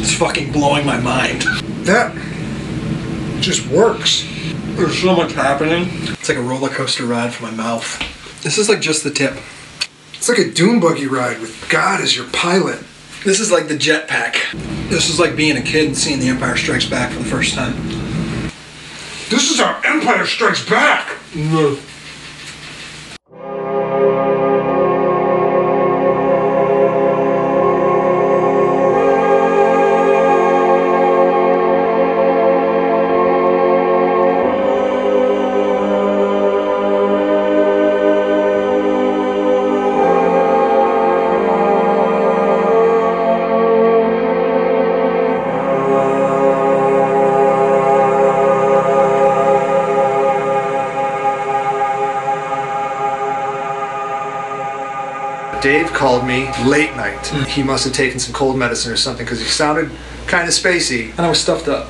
It's fucking blowing my mind. That just works. There's so much happening. It's like a roller coaster ride for my mouth. This is like just the tip. It's like a dune buggy ride with God as your pilot. This is like the jetpack. This is like being a kid and seeing The Empire Strikes Back for the first time. This is how Empire Strikes Back! No. Dave called me late night. He must have taken some cold medicine or something because he sounded kind of spacey. And I was stuffed up.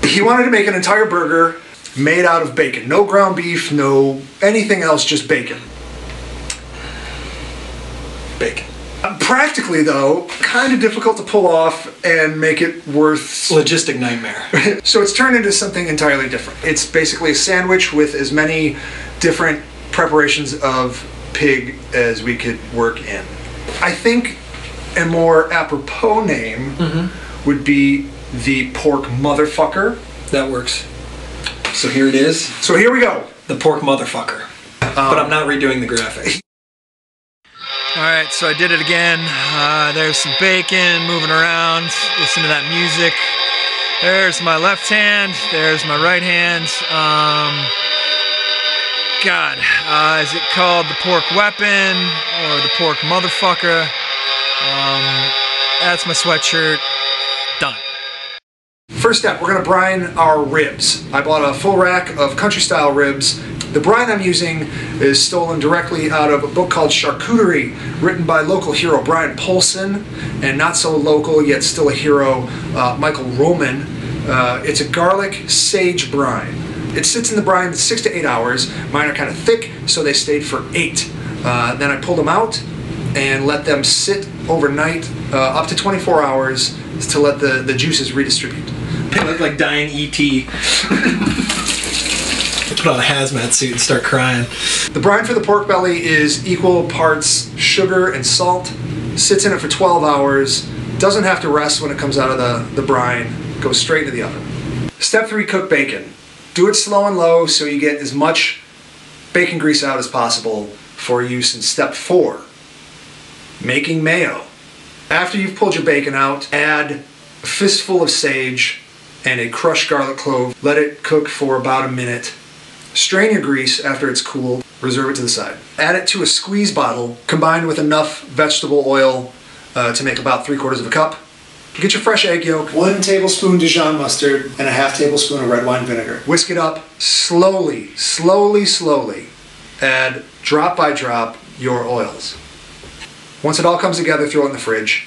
He wanted to make an entire burger made out of bacon. No ground beef, no anything else, just bacon. Bacon. Practically though, kind of difficult to pull off and make it worth... Logistic nightmare. So it's turned into something entirely different. It's basically a sandwich with as many different preparations of pig as we could work in. I think a more apropos name would be the pork motherfucker. That works. So here it is. So here we go. The pork motherfucker. But I'm not redoing the graphics. Alright, so I did it again. There's some bacon moving around. Listen to that music. There's my left hand. There's my right hand. God, is it called the pork weapon or the pork motherfucker? That's my sweatshirt. Done. First step, we're gonna brine our ribs. I bought a full rack of country style ribs. The brine I'm using is stolen directly out of a book called Charcuterie, written by local hero Brian Polson, and not so local yet still a hero, Michael Roman. It's a garlic sage brine. It sits in the brine 6 to 8 hours. Mine are kind of thick, so they stayed for 8. Then I pulled them out and let them sit overnight, up to 24 hours, to let the juices redistribute. They look like dying E.T. Put on a hazmat suit and start crying. The brine for the pork belly is equal parts sugar and salt. Sits in it for 12 hours. Doesn't have to rest when it comes out of the brine. Goes straight into the oven. Step 3, cook bacon. Do it slow and low so you get as much bacon grease out as possible for use in step 4, making mayo. After you've pulled your bacon out, add a fistful of sage and a crushed garlic clove. Let it cook for about a minute. Strain your grease after it's cooled. Reserve it to the side. Add it to a squeeze bottle combined with enough vegetable oil to make about 3/4 cup. Get your fresh egg yolk, 1 tablespoon Dijon mustard, and a half tablespoon of red wine vinegar. Whisk it up slowly, slowly, slowly. Add drop by drop your oils. Once it all comes together, throw it in the fridge.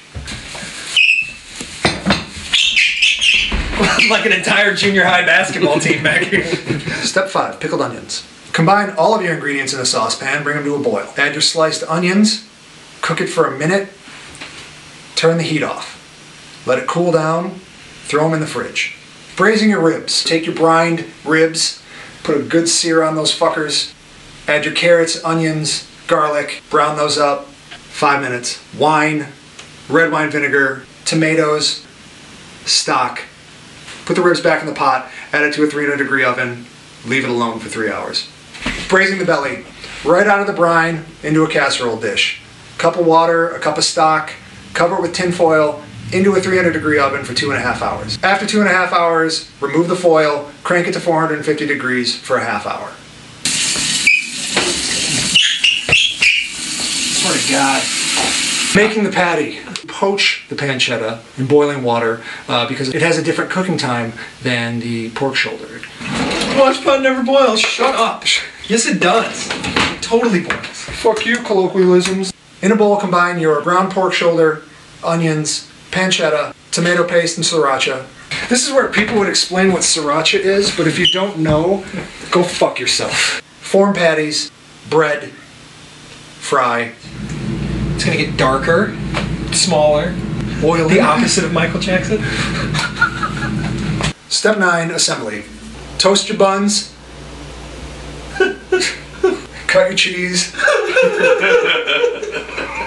Like an entire junior high basketball team back here. Step 5, pickled onions. Combine all of your ingredients in a saucepan, bring them to a boil. Add your sliced onions, cook it for a minute, turn the heat off. Let it cool down, throw them in the fridge. Braising your ribs. Take your brined ribs, put a good sear on those fuckers, add your carrots, onions, garlic, brown those up, 5 minutes. Wine, red wine vinegar, tomatoes, stock. Put the ribs back in the pot, add it to a 300-degree oven, leave it alone for 3 hours. Braising the belly. Right out of the brine into a casserole dish. Cup of water, a cup of stock, cover it with tin foil, into a 300-degree oven for 2.5 hours. After 2.5 hours, remove the foil, crank it to 450 degrees for a half hour. Swear to God. Making the patty. Poach the pancetta in boiling water because it has a different cooking time than the pork shoulder. Watch pot never boils. Shut up. Yes, it does. It totally boils. Fuck you, colloquialisms. In a bowl, combine your ground pork shoulder, onions, pancetta, tomato paste, and sriracha. This is where people would explain what sriracha is, but if you don't know, go fuck yourself. Form patties, bread, fry. It's gonna get darker, smaller. Oil The opposite of Michael Jackson? Step 9, assembly. Toast your buns. Cut your cheese.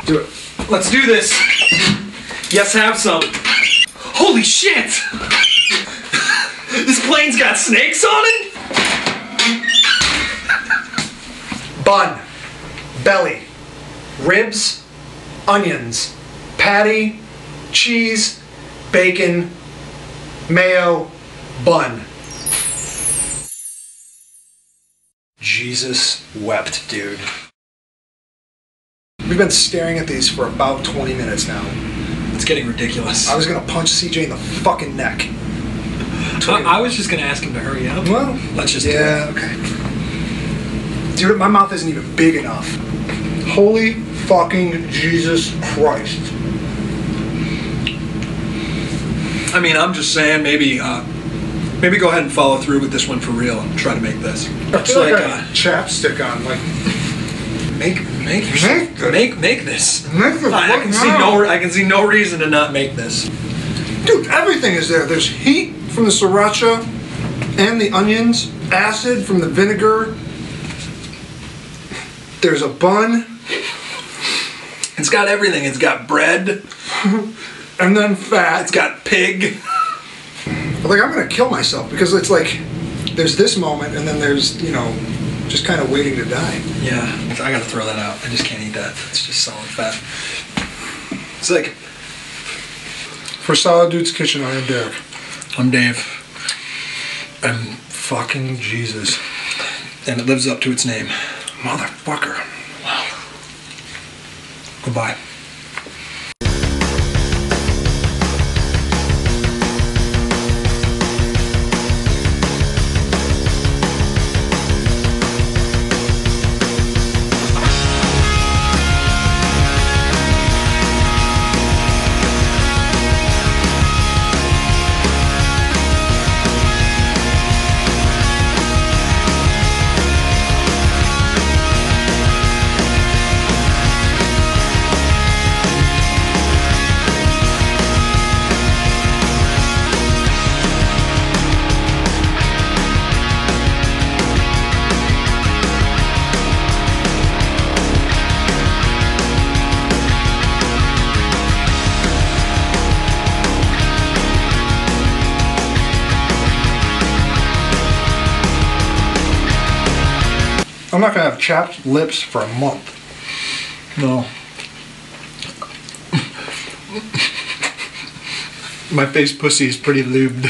Do it. Let's do this. Yes, have some. Holy shit! This plane's got snakes on it? Bun. Belly. Ribs. Onions. Patty. Cheese. Bacon. Mayo. Bun. Jesus wept, dude. We've been staring at these for about 20 minutes now. It's getting ridiculous. I was gonna punch CJ in the fucking neck. I was just gonna ask him to hurry up. Well, let's just do yeah, it. okay. Dude, my mouth isn't even big enough. Holy fucking Jesus Christ. I mean, I'm just saying, maybe go ahead and follow through with this one for real and try to make this. It's like a chapstick on, like. Make this. Make this I can see no reason to not make this. Dude, everything is there. There's heat from the sriracha and the onions, acid from the vinegar. There's a bun. It's got everything. It's got bread. And then fat. It's got pig. Like, I'm gonna kill myself because it's like there's this moment and then there's, you know, just kind of waiting to die. Yeah, I gotta throw that out. I just can't eat that. It's just solid fat. It's like... For Solid Dude's Kitchen, I am Derek. I'm Dave. And fucking Jesus. And it lives up to its name. Motherfucker. Wow. Goodbye. I'm not gonna have chapped lips for a month. No. My face pussy is pretty lubed.